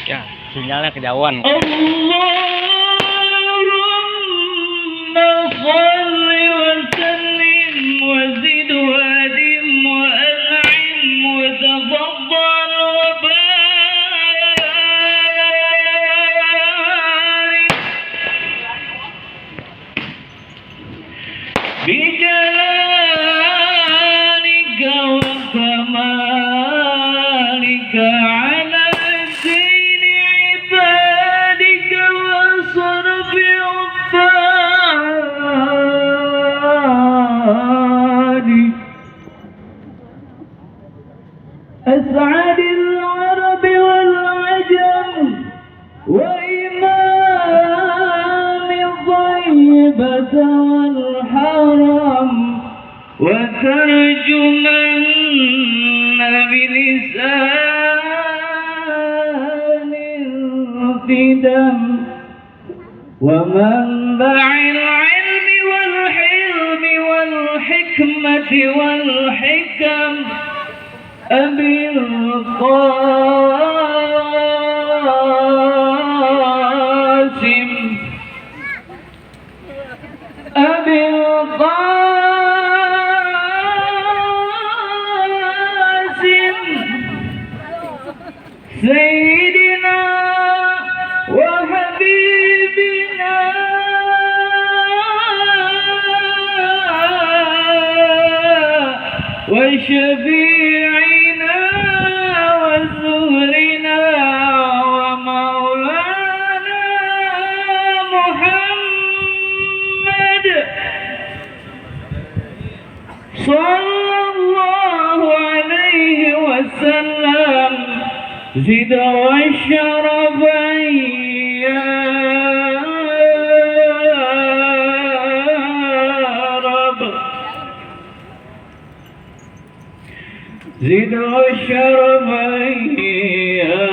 Ya, sinyalnya kejauhan. أسعد العرب والعجم وإمام الطيبة والحرم وترجمن بلسان القدم ومنبع العلم والحلم والحكمة والحكم أبي القاسم سيدنا وحبيبنا وشفيعنا وزهرنا ومولانا محمد صلى الله عليه وسلم زد والشرف يا رب زد والشرف يا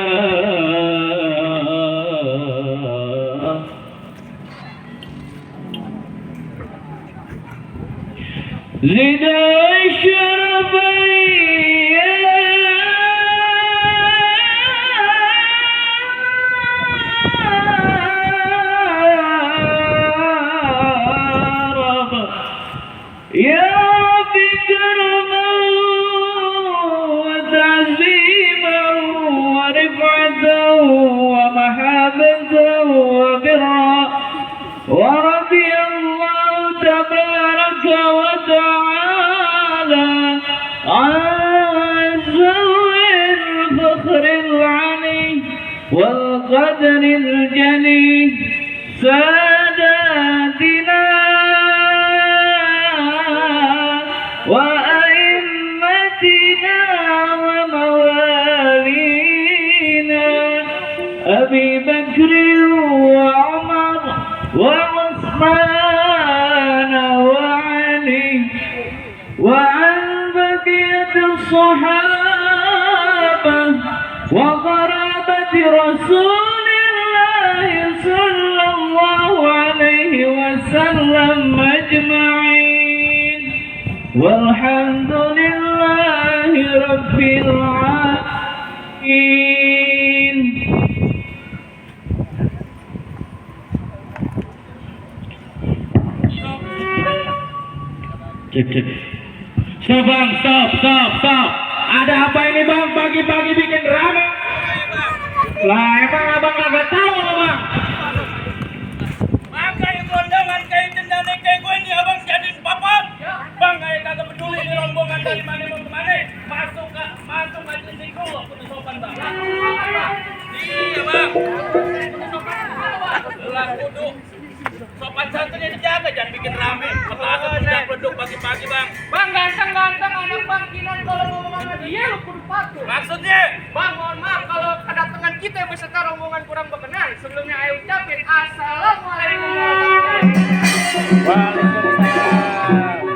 زد والشرف يا رب كرما وتعظيما ورفعة ومحبة وبرا ورضي الله تبارك وتعالى عن ذوي الفخر العلي والقدر الجلي ساداتنا وأئمتنا وموالينا أبي بكر وعمر وعثمان وعلي وعن بقية الصحابة وقرابة رسول الله صلى الله عليه وسلم أجمعين walhamdulillahi rabbil alamin. Cek cek. Stop bang, stop. Ada apa ini bang? Pagi-pagi bikin rame. Lah emang abang nggak tahu loh bang. Bang kayak kondangan kayak cendana kayak gue ini abang jadiin papan. Bang kayak kagak peduli ini rombongan dari mana mau kemana. Masuk aja siku aku tuh sopan bang. Iya bang. Lah kudu sopan santunnya dijaga, jangan bikin rame. Masa penduduk pagi-pagi bang. Bang ganteng-ganteng anak bang Kinan kalau ngomong sama dia lu kudu patuh. Maksudnya? Bang mohon maaf kalau kedatangan kita beserta rombongan kurang berkenan. Sebelumnya ayo ucapin assalamualaikum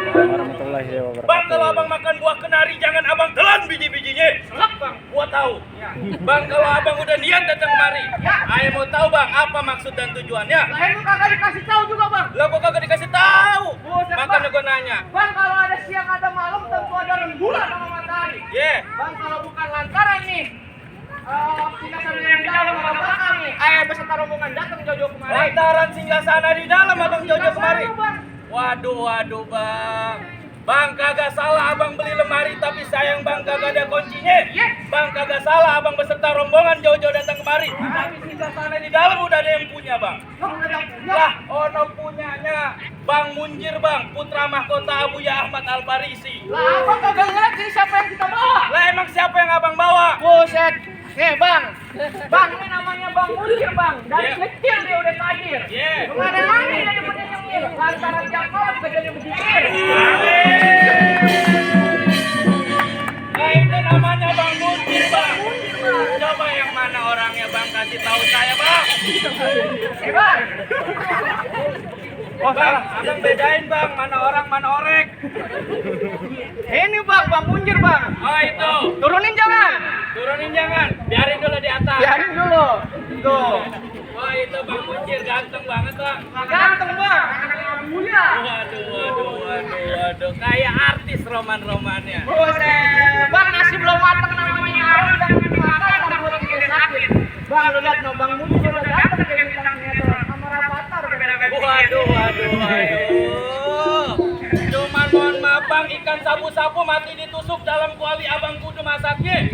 Warahmatullahi wabarakatuh. Bang kalau abang makan buah kenari jangan abang telan biji-bijinya. Selak bang. Gua tahu. Bang kalau abang udah niat datang kemari. Ayo mau tahu bang apa maksud dan tujuannya? Lah lu kagak dikasih tahu juga bang. Lah kok kagak dikasih tahu? Buset, Makanya Bang. gua nanya. Bang kalau ada siang ada malam tentu ada rembulan sama matahari. Bang kalau bukan lantaran nih singgasana yang di dalam sama belakang nih. Ayo beserta rombongan datang jauh-jauh kemari. Lantaran singgasana di dalam abang jauh-jauh kemari. Bang. Waduh bang. Bang kagak salah abang beli lemari tapi sayang bang kagak ada kuncinya. Bang kagak salah abang beserta rombongan jauh-jauh datang kemari. Tapi singgasana di dalam udah ada yang punya bang. Lah ono punyanya Bang Munjir bang, putra mahkota Abuya Ahmad Al-Farisi. Lah abang kagak ngeliat ini siapa yang kita bawa? Lah emang siapa yang abang bawa? Buset. Nih bang, bang ini namanya Bang Munjir bang. Dari Yeah. kecil dia udah tajir. Yeah. Kemana lagi dari nyemil. Lantaran jangkauan kerjanya berjikir. Nah itu namanya Bang Munjir bang. Coba yang mana orangnya bang, kasih tahu saya bang. Nih bang. Oh bang, abang bedain bang, mana orang mana orek. Ini bang, Bang Munjir bang. Oh itu, Turunin jangan. turunin jangan, biarin dulu di atas. Biarin dulu. Tuh. Wah itu Bang Munjir ganteng banget bang. Ganteng bang. Anak mulia. Waduh, kayak artis roman-romannya. Buset. Bang nasi belum matang namanya Arul dan makan dan belum kita sakit. Bang lu lihat no Bang Munjir udah datang kayak bintang sinetron sama Rafathar beda-beda. Waduh. Cuman mohon maaf bang, ikan sapu-sapu mati ditusuk dalam kuali abang kudu masaknya.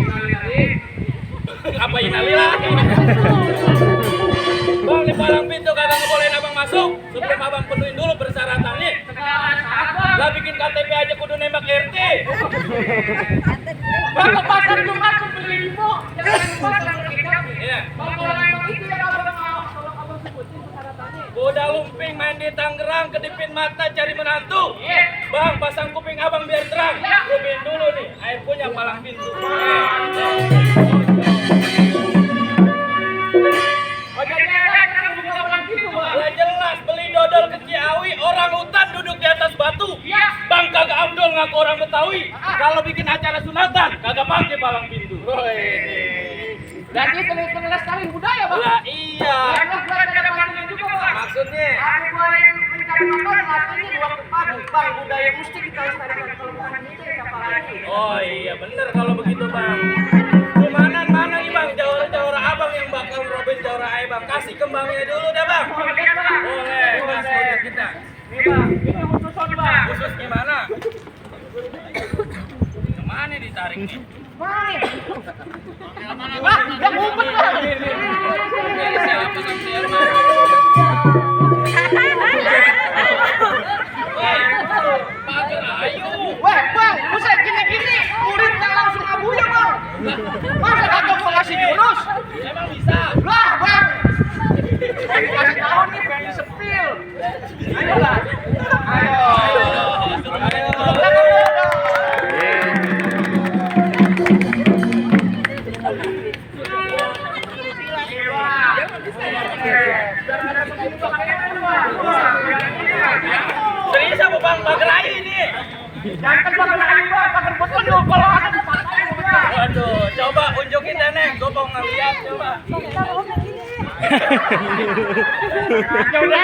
Apa inalillah? Bang di palang pintu kagak ngebolehin abang masuk sebelum abang penuhin dulu persyaratannya. Lah bikin KTP aja kudu nembak RT. Bang ke pasar Jumat beli info. Jangan lupa dengan kami. Iya. Bang kalau memang itu ya abang kalau abang sebutin persyaratannya. Udah lumping main di Tangerang, kedipin mata cari menantu. Iya. Bang pasang kuping abang biar terang. Kuping dulu nih, air punya palang pintu. Oh jadi ada buka palang gitu bang. Udah jelas beli dodol ke Ciawi, orang hutan duduk di atas batu. Iya. Bang kagak Abdul ngaku orang Betawi. Kalau bikin acara sunatan kagak pakai palang pintu. Berarti kelestarian budaya bang. Lah iya. Banyak buat ada pancingan juga bang. Maksudnya Aku boleh mencari makan latihnya di waktu pagi bang. Budaya mesti kita lestarikan kalau bukan itu siapa lagi. oh iya bener kalau begitu bang. Cumanan mana nih bang jawara abang yang bakal robin jawara ayah bang. Kasih kembangnya dulu dah bang. Boleh bang. Boleh, kasih aja kita. Nih bang, ini khususon bang. Khusus gimana? Kemana ditarik nih? Mana nih? Wah, udah ngumpet bang. Dari siapa kan siapa? Pagar ayo. Wah bang, buset gini-gini muridnya langsung abuya bang. Masa kagak mau ngasih jurus? Emang bisa? Lah bang. Kasih tahu nih pengen sepil. Ayo lah. Ayo. Serius apa bang? Pagar ayo ini. Jangan pakai lagi bang, pakai betul dong kalau ada dipatahin betul. Waduh, coba unjukin deh Neng, gue mau ngeliat coba. Ya udah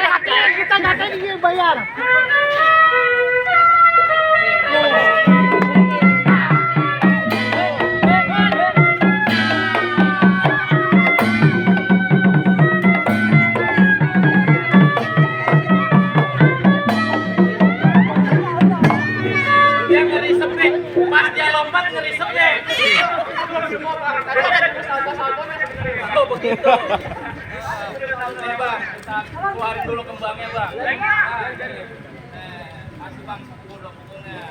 kita nggak tahu dia bayar. lompat ngerisep deh. Oh begitu. Nih bang, kita keluarin dulu kembangnya bang. Kasih bang pukul-pukulnya.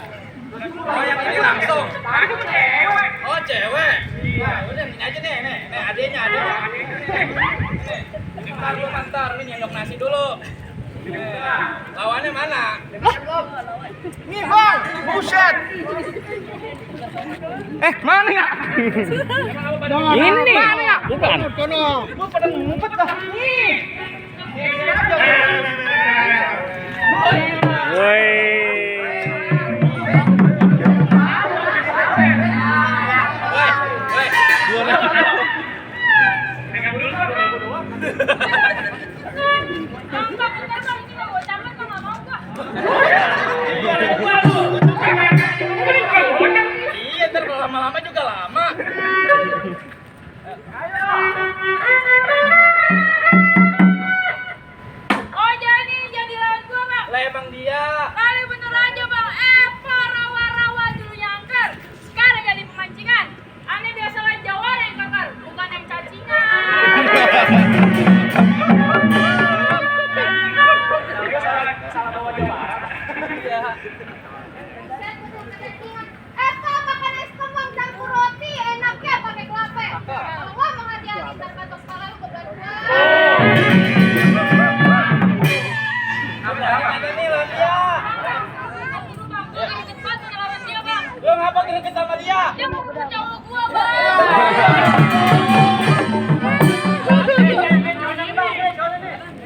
Oh yang ini langsung. Oh cewek. Iya, udah ini aja nih, nih adenya. Ini mantar, ini nyendok nasi dulu. Lawannya mana? Nih bang, buset. Mana ya? Ini. Bukan. Gua pada ngumpet dah. Nih. Woi. Iya, ntar lama-lama juga lama. Oh jadi lawan gua bang. Lah emang dia. Kali bener aja bang. Rawa-rawa dulu nyangker. Sekarang jadi pemancingan. Aneh biasa lawan Jawa yang kakar, bukan yang cacingan. Pak makan es kembang campur roti enaknya pakai kelapa. Kalau nggak mau hati-hati ntar patok kepala lu kebetulan. Ada nih lah dia. Cepat ngelawan dia bang. Lo ngapa kita sama dia? Dia mau bunuh cowok gua bang.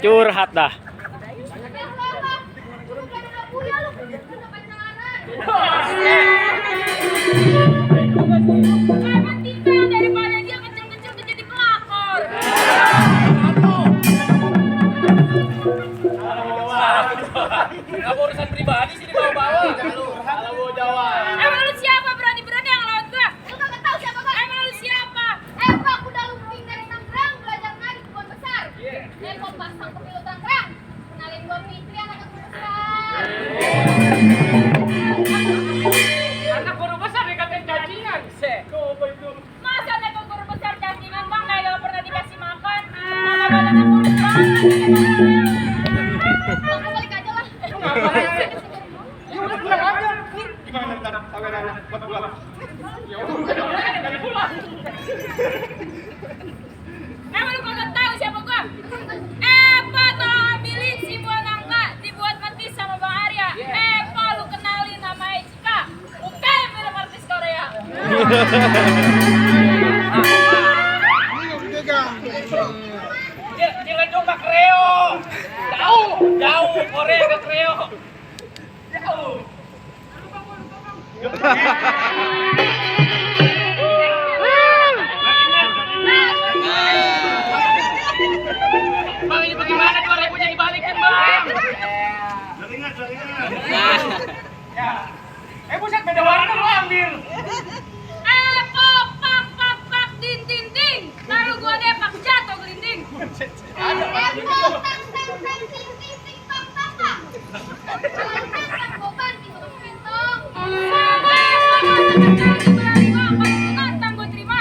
Curhat dah. Emang tinggal daripada dia kecil-kecil tuh jadi pelakor. Apa urusan pribadi sih dibawa-bawa? Kalau Jawa. Emang lu siapa berani-berani yang lawan gua? Lu kagak tahu siapa Pak? Emang lu siapa? Pak aku udah lumping dari Tangerang belajar nari di Kebun Besar. Mau pasang pemilu Tangerang. Kenalin gua Fitri anak Kebun Besar. Anak guru besar dikatain cacingan. Coba itu. Masa ada guru besar cacingan bang kayak gak pernah dikasih makan? Mana badannya kurus banget. Aku balik aja lah. Ya udah pulang aja. Nih. Gimana ntar tawaran buat pulang? Ya udah, dari pulang. Emang lu kagak tahu siapa gua? Pak tolong ambilin si buah nangka dibuat mati sama Bang Arya. Pak lu kenalin nama Echika. Bukan film artis Korea. Jangan coba kreo. Jauh Korea ke kreo. Jauh. Bang ini bagaimana 2.000-nya dibalikin bang? Buset beda warna lu ambil. Pak din. Lalu gua depak jatuh gelinding. Berani gua nantang gua terima.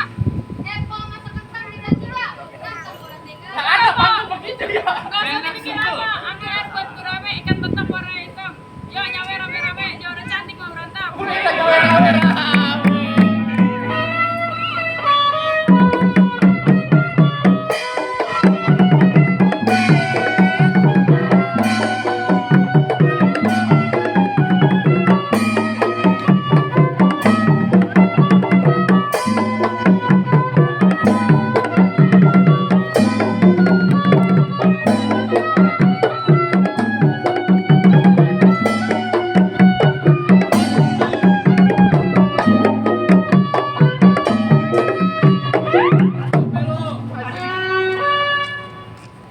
Ada Pak begitu ya. Gak usah dibikin apa. Ambil air buat gurame ikan betok warna hitam. Yuk nyawe rame-rame. Dia udah cantik mau berantem.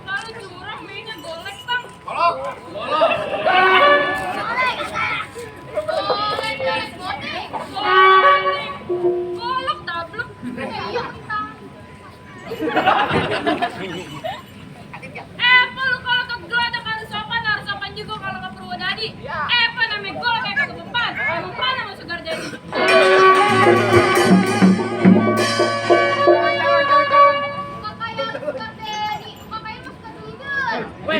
Lalu curang mainnya golek bang. Golok tablok. Lu kalau ke geladak harus sopan juga kalau ke Purwodadi. Namanya golok kayak ke Bempan. Bempan sama Sugar Jadi.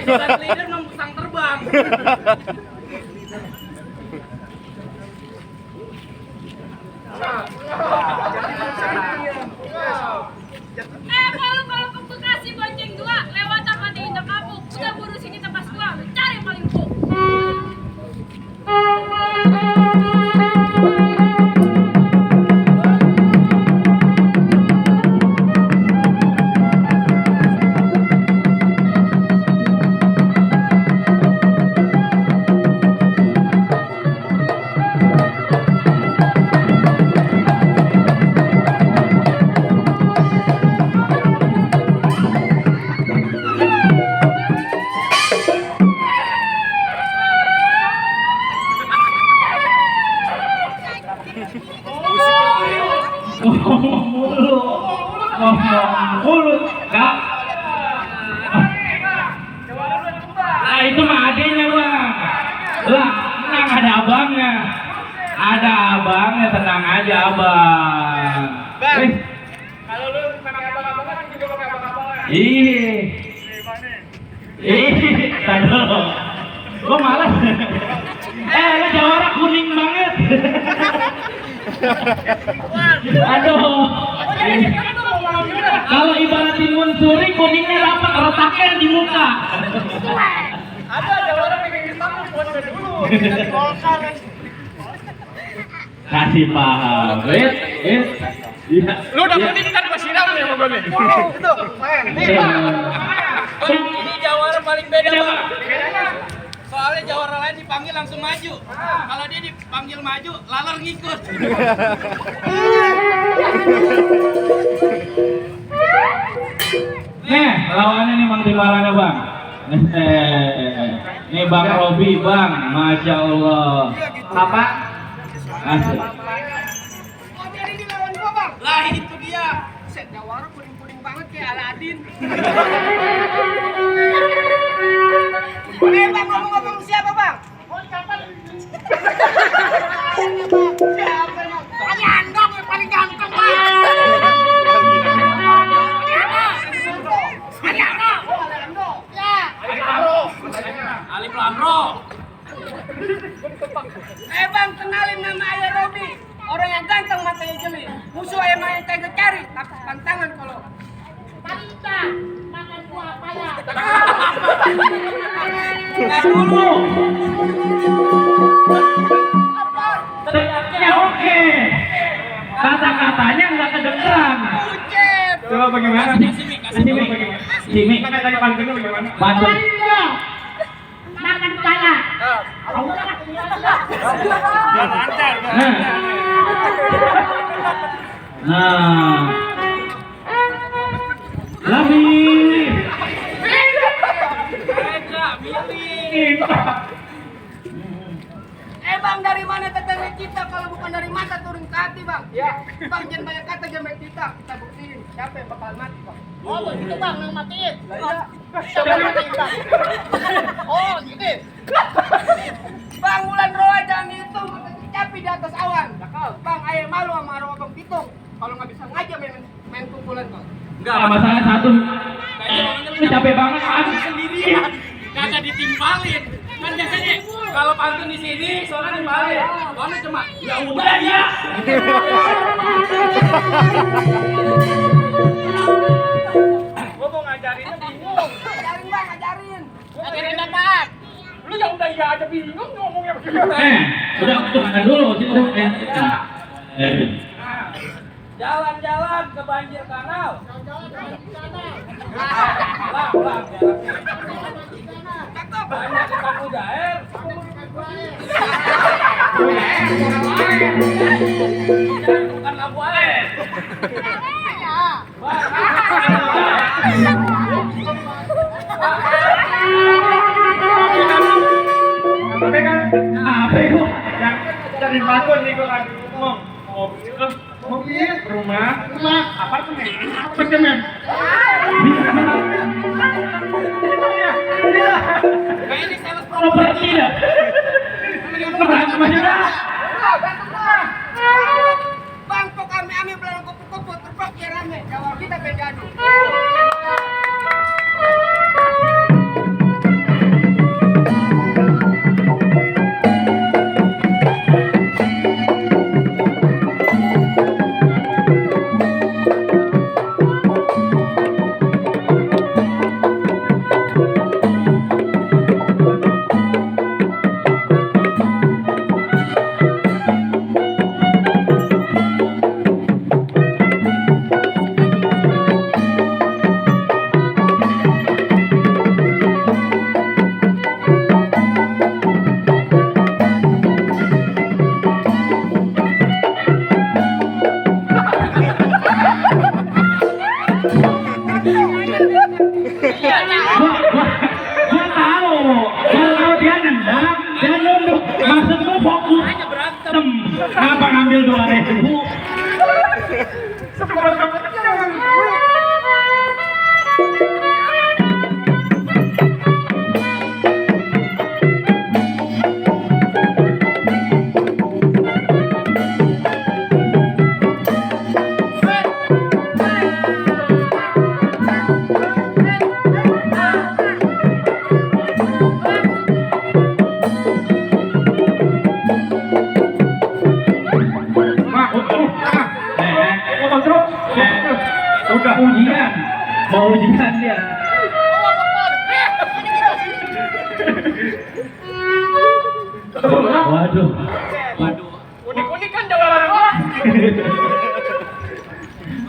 sobat leader membusang terbang. Kalau ke Bekasi bonceng 2, lewat apa di Indah Kapuk. Udah buru sini tempat 2, cari yang paling empuk. Ngomong mulu, Kak. Nah itu mah adanya bang. Lah, tenang ada abangnya. Ada abangnya, tenang aja abang. Bang, kalau lu memang abang-abangan, aku juga pakai abang-abangan. Ih, tadi dulu. Gua malas. Lu jawara kuning banget. Aduh. Kalau ibarat timun suri, kuningnya dapat retaknya di muka. Ada orang yang ingin tamu, buat dulu. Dari Golkar. Kasih paham. Iya. Lu udah kuning kan gua siram nih sama gua nih. Itu, main. Bang, ini jawara paling beda bang. Soalnya jawara lain dipanggil langsung maju. Kalau dia dipanggil maju, laler ngikut. Nih, lawannya nih Mang Timbalannya bang. Nih Bang Robi bang, Masya Allah. Apa? Asik. Oh, jadi di lawan gua, Bang. Lah itu dia. Set jawara kuning-kuning banget kayak Aladin. Bang, ngomong-ngomong siapa, Bang? Oh, siapa? Siapa, Bang? Ali Andong yang paling ganteng, Bang. Ali Andong. Oh, Ali Andong. Ya. Ali Plamro. Bang, kenalin nama Ayah Robi. Orang yang ganteng matanya jeli. Musuh ayam yang tega cari, tapi pantangan kalau Talita, makan buah paya. Dulu. Teriaknya oke. Kata-katanya nggak kedengeran. Ucep. Coba bagaimana? Kasih mik. Simi. Mana tadi pantunnya bagaimana? Pantun. Makan paya. Nah. Lami. Bang, dari mana tetangga kita kalau bukan dari mata turun ke hati, Bang? Ya. Bang, jangan banyak kata, jangan banyak kita. Kita buktiin siapa yang bakal mati, Bang. Oh, begitu Bang, yang matiin. Lah, Siapa yang matiin, Bang? Oh, gitu. Bang, bulan roa jangan dihitung, capi di atas awan. Bang, ayah malu sama arwah Bang Pitung. Kalau nggak bisa ngajak main kumpulan, Bang. Enggak, Masalah satu. kayaknya Ini capek banget kan? sendirian. Kagak ditimpalin. Kan biasanya kalau pantun di sini, soalnya timpalin. Soalnya cuma ya udah ya. Gua mau ngajarinnya bingung. Ngajarin, Bang, ngajarin. Ajarin apaan? Lu yang udah iya aja bingung ngomongnya bagaimana. Udah makan dulu situ. Jalan-jalan ke banjir kanal. Lang. Banyak ikan mujair. Bukan labu air. Tapi kan apa itu? Yang dari bangun nih gua kan ngomong. Mobil, rumah, apartemen. Kayak ini sales Properti ya. Berantem aja. Bang, kok kami belakang kupu-kupu terpak ya rame. Jawab kita pengen gaduh. ambil 2.000. Udah ujian, mau ujian dia. Waduh. Unik-unik kan jawara gua.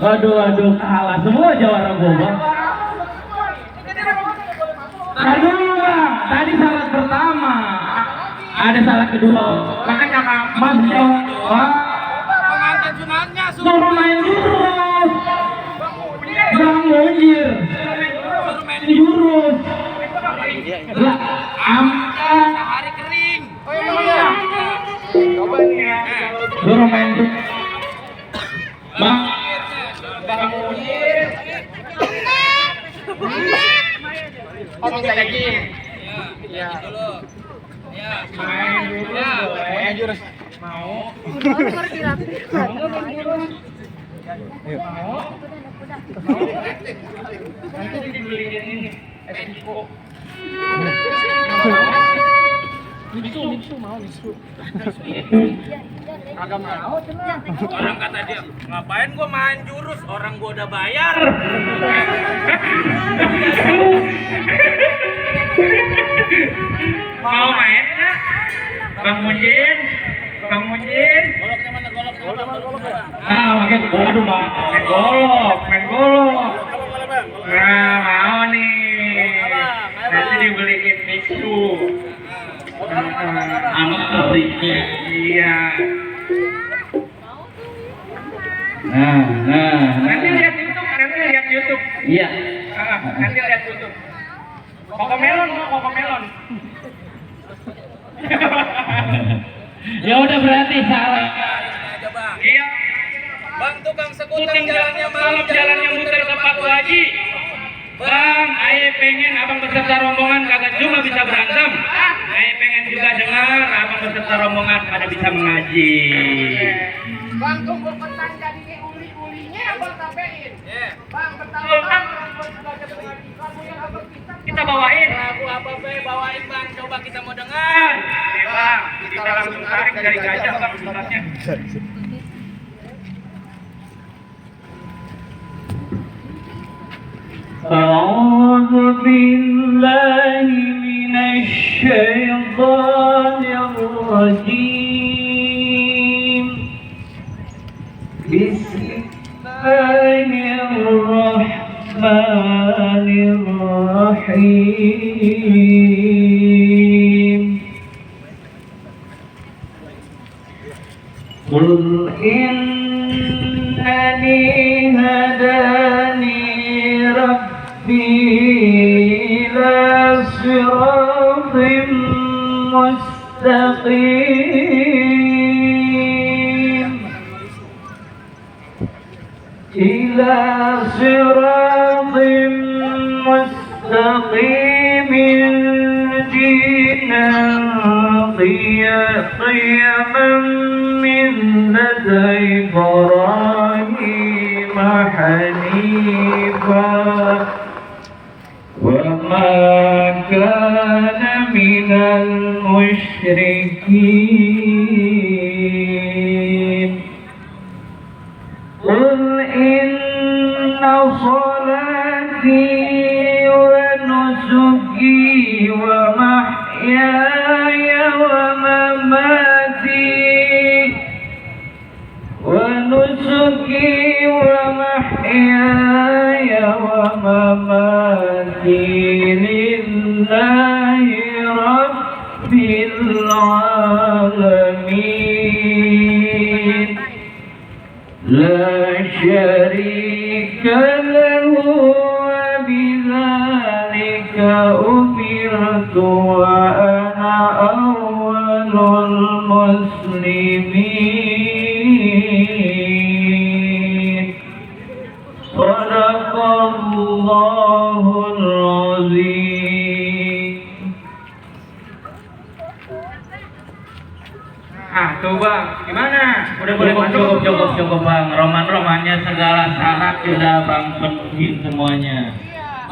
Waduh, kalah semua jawara gua, Bang. Aduh, Bang, tadi salat pertama. Ada salat kedua. Makanya Mas, Pengantin sunatnya suruh main jurus. Bang Mujir. Jurus. Lah, hari kering. Oh iya. Coba nih ya. suruh main jurus. Bang, Oh, minta lagi. Ya. Dulu. Ya. Main jurus. Main jurus. Mau. Nanti dibeliin ini Esiko. Mitsu mau. Agak mau. Orang kata dia, ngapain gua main jurus? Orang gua udah bayar. Mau main nggak? Bang Mujin. Goloknya mana? pakai waduh, Bang. Main golok. Nah, mau nih. Nanti dibeliin Mitsu. Anak pabriknya. Iya. Nanti lihat YouTube. Iya. Nanti lihat YouTube. Kokomelon. Ya udah berarti salah. Aja, Bang. Iya. Bang tukang skuter Puting jalannya malam jalannya muter ke Pak Haji. Bang, aye pengen abang beserta rombongan kagak cuma bisa berantem. Aye pengen juga dengar abang beserta rombongan pada bisa mengaji. Bang, tunggu petang jadi uli-ulinya abang sampein. Bang, pertama Bang. orang belajar mengaji. Kamu yang abang Kita bawain. Lagu apa be bawain Bang? Coba kita mau dengar. Bang, kita langsung tarik dari gajah bang suratnya. أعوذ بالله من الشيطان الرجيم بسم الله الرحمن الرحيم قل إنني هداني ربي إلى صراط مستقيم إلى صراط مستقيم دينا قيما ملة إبراهيم حنيفا وما كان من المشركين قل إن صلاتي ونسكي ومحياي ومماتي لله رب العالمين لا شريك له وبذلك أمرت وأنا أول المسلمين Sadaqallahul azim. Ah, tuh Bang, gimana? Udah boleh masuk? Cukup Bang. Roman-romannya segala syarat sudah Bang penuhi semuanya.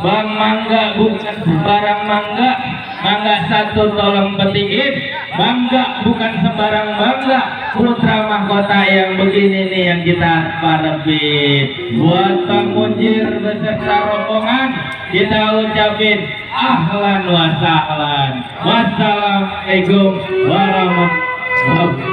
Bang, mangga bukan sembarang mangga. Mangga satu tolong petikin. Mangga bukan sembarang mangga. Putra mahkota yang begini nih yang kita harapin. Buat Bang Munjir beserta rombongan kita ucapin ahlan wa sahlan. Wassalamualaikum warahmatullahi wabarakatuh.